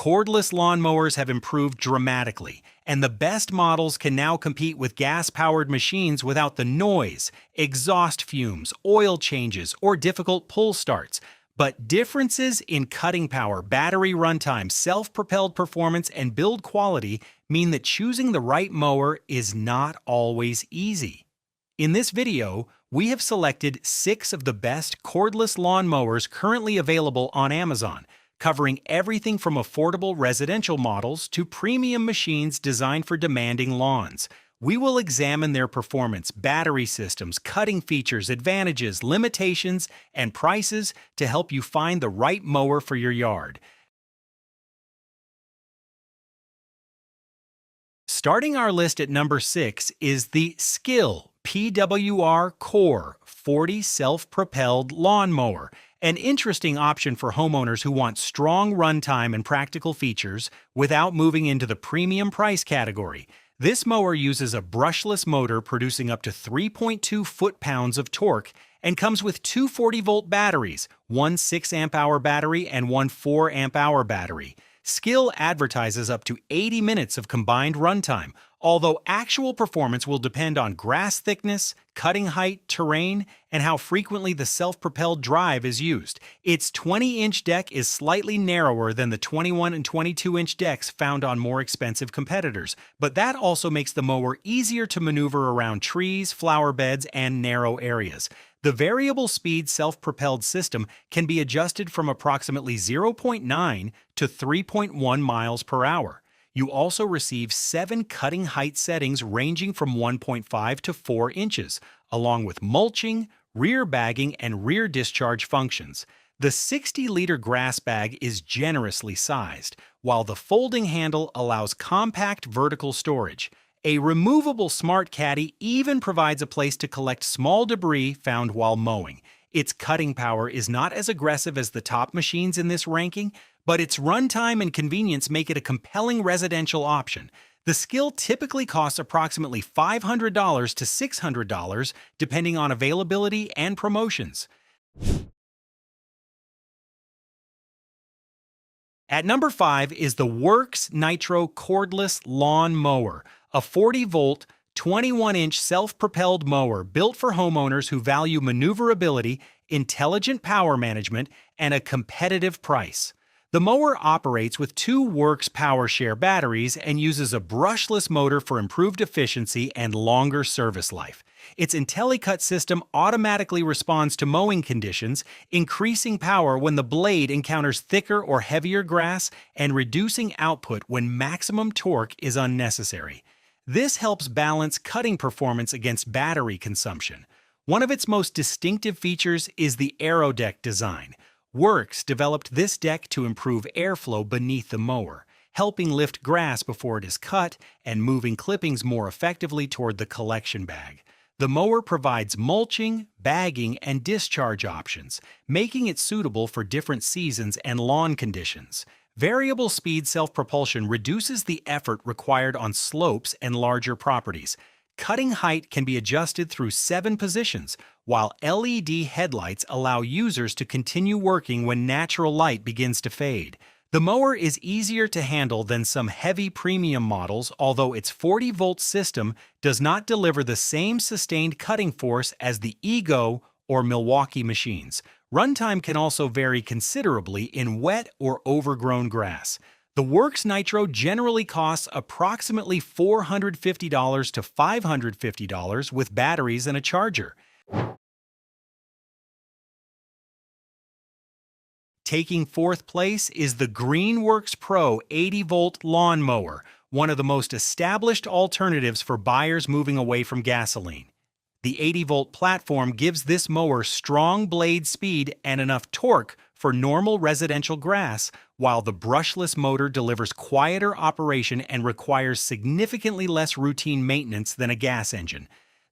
Cordless lawnmowers have improved dramatically, and the best models can now compete with gas-powered machines without the noise, exhaust fumes, oil changes, or difficult pull starts. But differences in cutting power, battery runtime, self-propelled performance, and build quality mean that choosing the right mower is not always easy. In this video, we have selected 6 of the best cordless lawn mowers currently available on Amazon, covering everything from affordable residential models to premium machines designed for demanding lawns. We will examine their performance, battery systems, cutting features, advantages, limitations, and prices to help you find the right mower for your yard. Starting our list at number 6 is the Skill PWR Core 40 self-propelled lawn mower, an interesting option for homeowners who want strong runtime and practical features without moving into the premium price category. This mower uses a brushless motor producing up to 3.2 foot-pounds of torque and comes with two 40-volt batteries, one 6-amp-hour battery and one 4-amp-hour battery. Skill advertises up to 80 minutes of combined runtime, although actual performance will depend on grass thickness, cutting height, terrain, and how frequently the self-propelled drive is used. Its 20-inch deck is slightly narrower than the 21 and 22-inch decks found on more expensive competitors, but that also makes the mower easier to maneuver around trees, flower beds, and narrow areas. The variable speed self-propelled system can be adjusted from approximately 0.9 to 3.1 miles per hour. You also receive 7 cutting height settings ranging from 1.5 to 4 inches, along with mulching, rear bagging, and rear discharge functions. The 60-liter grass bag is generously sized, while the folding handle allows compact vertical storage. A removable smart caddy even provides a place to collect small debris found while mowing. Its cutting power is not as aggressive as the top machines in this ranking, but its runtime and convenience make it a compelling residential option. The Skill typically costs approximately $500 to $600, depending on availability and promotions. At number 5 is the Works Nitro Cordless Lawn Mower, a 40-volt, 21-inch self-propelled mower built for homeowners who value maneuverability, intelligent power management, and a competitive price. The mower operates with 2 Works PowerShare batteries and uses a brushless motor for improved efficiency and longer service life. Its IntelliCut system automatically responds to mowing conditions, increasing power when the blade encounters thicker or heavier grass and reducing output when maximum torque is unnecessary. This helps balance cutting performance against battery consumption. One of its most distinctive features is the AeroDeck design. Works developed this deck to improve airflow beneath the mower, helping lift grass before it is cut and moving clippings more effectively toward the collection bag. The mower provides mulching, bagging, and discharge options, making it suitable for different seasons and lawn conditions. Variable speed self-propulsion reduces the effort required on slopes and larger properties. Cutting height can be adjusted through 7 positions, while LED headlights allow users to continue working when natural light begins to fade. The mower is easier to handle than some heavy premium models, although its 40-volt system does not deliver the same sustained cutting force as the Ego or Milwaukee machines. Runtime can also vary considerably in wet or overgrown grass. The Works Nitro generally costs approximately $450 to $550 with batteries and a charger. Taking 4th place is the Greenworks Pro 80-volt lawn mower, one of the most established alternatives for buyers moving away from gasoline. The 80-volt platform gives this mower strong blade speed and enough torque for normal residential grass, while the brushless motor delivers quieter operation and requires significantly less routine maintenance than a gas engine.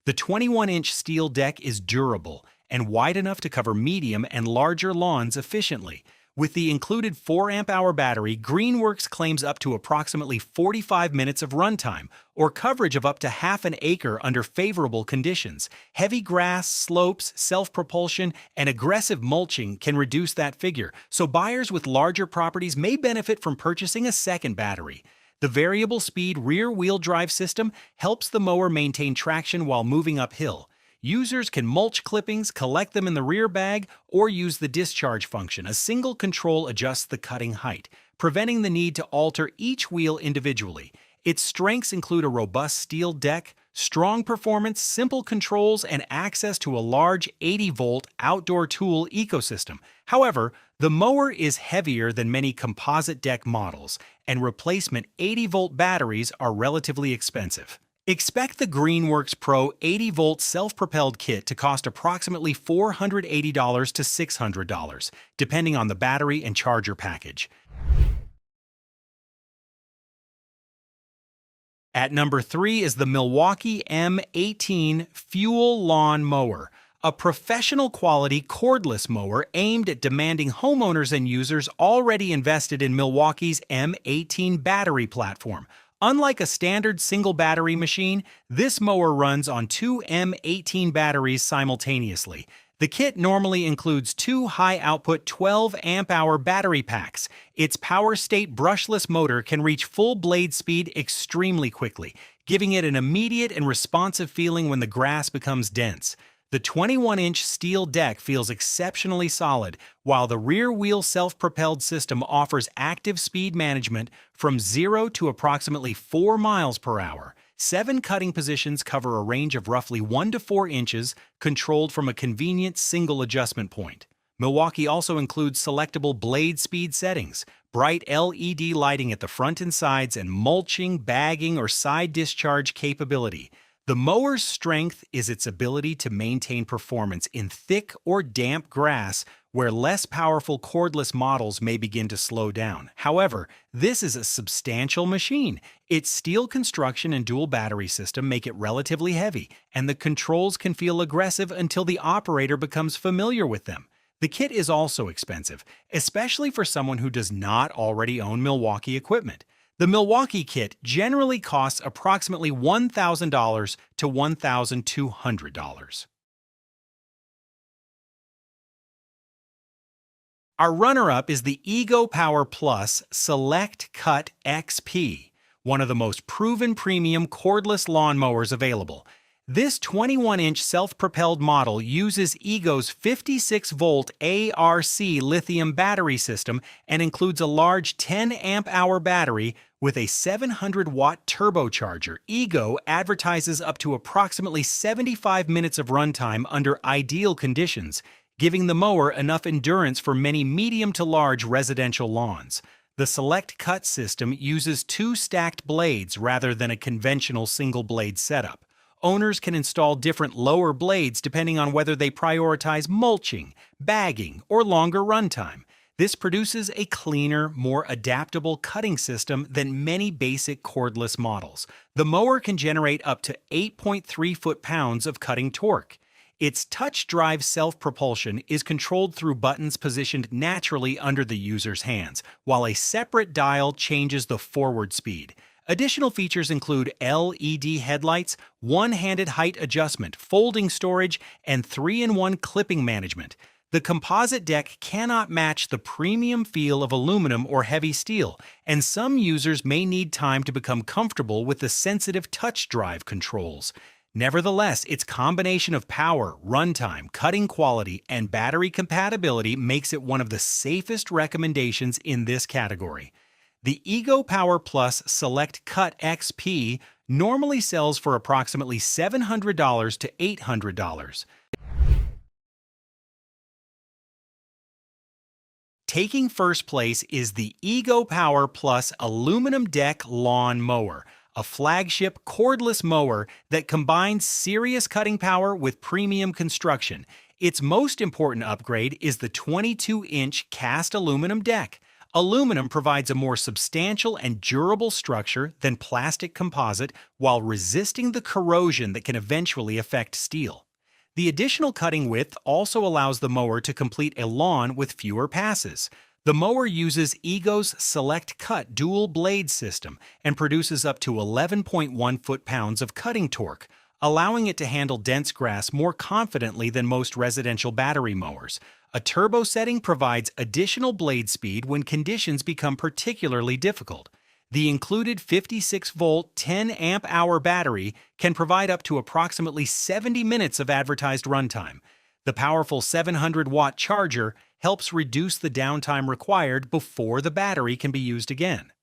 The 21-inch steel deck is durable and wide enough to cover medium and larger lawns efficiently. With the included 4 amp hour battery, Greenworks claims up to approximately 45 minutes of runtime, or coverage of up to half an acre under favorable conditions. Heavy grass, slopes, self-propulsion, and aggressive mulching can reduce that figure, so buyers with larger properties may benefit from purchasing a second battery. The variable speed rear-wheel drive system helps the mower maintain traction while moving uphill. Users can mulch clippings, collect them in the rear bag, or use the discharge function. A single control adjusts the cutting height, preventing the need to alter each wheel individually. Its strengths include a robust steel deck, strong performance, simple controls, and access to a large 80-volt outdoor tool ecosystem. However, the mower is heavier than many composite deck models, and replacement 80-volt batteries are relatively expensive. Expect the Greenworks Pro 80-volt self-propelled kit to cost approximately $480 to $600, depending on the battery and charger package. At number 3 is the Milwaukee M18 Fuel Lawn Mower, a professional-quality cordless mower aimed at demanding homeowners and users already invested in Milwaukee's M18 battery platform. Unlike a standard single-battery machine, this mower runs on 2 M18 batteries simultaneously. The kit normally includes 2 high-output 12 amp-hour battery packs. Its power-state brushless motor can reach full blade speed extremely quickly, giving it an immediate and responsive feeling when the grass becomes dense. The 21-inch steel deck feels exceptionally solid, while the rear-wheel self-propelled system offers active speed management from 0 to approximately 4 miles per hour. 7 cutting positions cover a range of roughly 1 to 4 inches, controlled from a convenient single adjustment point. Milwaukee also includes selectable blade speed settings, bright LED lighting at the front and sides, and mulching, bagging, or side discharge capability. The mower's strength is its ability to maintain performance in thick or damp grass where less powerful cordless models may begin to slow down. However, this is a substantial machine. Its steel construction and dual battery system make it relatively heavy, and the controls can feel aggressive until the operator becomes familiar with them. The kit is also expensive, especially for someone who does not already own Milwaukee equipment. The Milwaukee kit generally costs approximately $1,000 to $1,200. Our runner-up is the Ego Power Plus Select Cut XP, one of the most proven premium cordless lawn mowers available. This 21-inch self-propelled model uses Ego's 56-volt ARC lithium battery system and includes a large 10 amp-hour battery with a 700-watt turbocharger. Ego advertises up to approximately 75 minutes of runtime under ideal conditions, giving the mower enough endurance for many medium to large residential lawns. The Select Cut system uses 2 stacked blades rather than a conventional single-blade setup. Owners can install different lower blades depending on whether they prioritize mulching, bagging, or longer runtime. This produces a cleaner, more adaptable cutting system than many basic cordless models. The mower can generate up to 8.3 foot-pounds of cutting torque. Its touch-drive self-propulsion is controlled through buttons positioned naturally under the user's hands, while a separate dial changes the forward speed. Additional features include LED headlights, one-handed height adjustment, folding storage, and 3-in-1 clipping management. The composite deck cannot match the premium feel of aluminum or heavy steel, and some users may need time to become comfortable with the sensitive touch drive controls. Nevertheless, its combination of power, runtime, cutting quality, and battery compatibility makes it one of the safest recommendations in this category. The Ego Power Plus Select Cut XP normally sells for approximately $700 to $800. Taking first place is the Ego Power Plus Aluminum Deck Lawn Mower, a flagship cordless mower that combines serious cutting power with premium construction. Its most important upgrade is the 22-inch cast aluminum deck. Aluminum provides a more substantial and durable structure than plastic composite while resisting the corrosion that can eventually affect steel. The additional cutting width also allows the mower to complete a lawn with fewer passes. The mower uses Ego's Select Cut dual blade system and produces up to 11.1 foot-pounds of cutting torque, allowing it to handle dense grass more confidently than most residential battery mowers. A turbo setting provides additional blade speed when conditions become particularly difficult. The included 56-volt, 10-amp-hour battery can provide up to approximately 70 minutes of advertised runtime. The powerful 700-watt charger helps reduce the downtime required before the battery can be used again.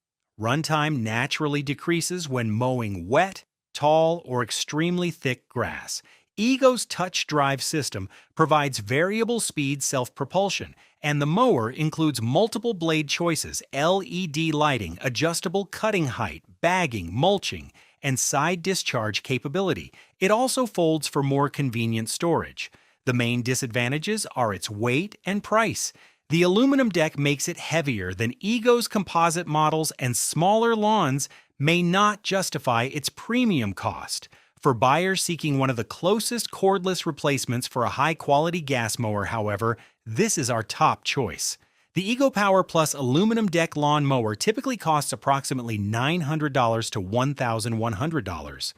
Runtime naturally decreases when mowing wet, tall, or extremely thick grass. Ego's touch drive system provides variable speed self-propulsion, and the mower includes multiple blade choices, LED lighting, adjustable cutting height, bagging, mulching, and side discharge capability. It also folds for more convenient storage. The main disadvantages are its weight and price. The aluminum deck makes it heavier than Ego's composite models, and smaller lawns may not justify its premium cost. For buyers seeking one of the closest cordless replacements for a high-quality gas mower, however, this is our top choice. The Ego Power Plus aluminum deck lawn mower typically costs approximately $900 to $1,100.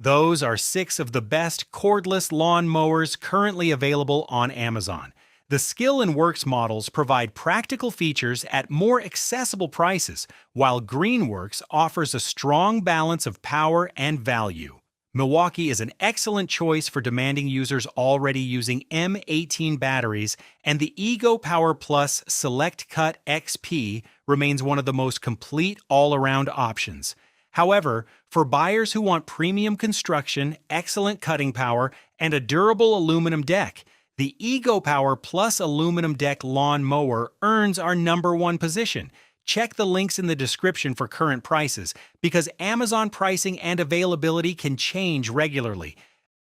Those are 6 of the best cordless lawn mowers currently available on Amazon. The Skill and Works models provide practical features at more accessible prices, while Greenworks offers a strong balance of power and value. Milwaukee is an excellent choice for demanding users already using M18 batteries, and the Ego Power Plus Select Cut XP remains one of the most complete all-around options. However, for buyers who want premium construction, excellent cutting power, and a durable aluminum deck, the Ego Power Plus aluminum deck lawn mower earns our #1 position. Check the links in the description for current prices, because Amazon pricing and availability can change regularly.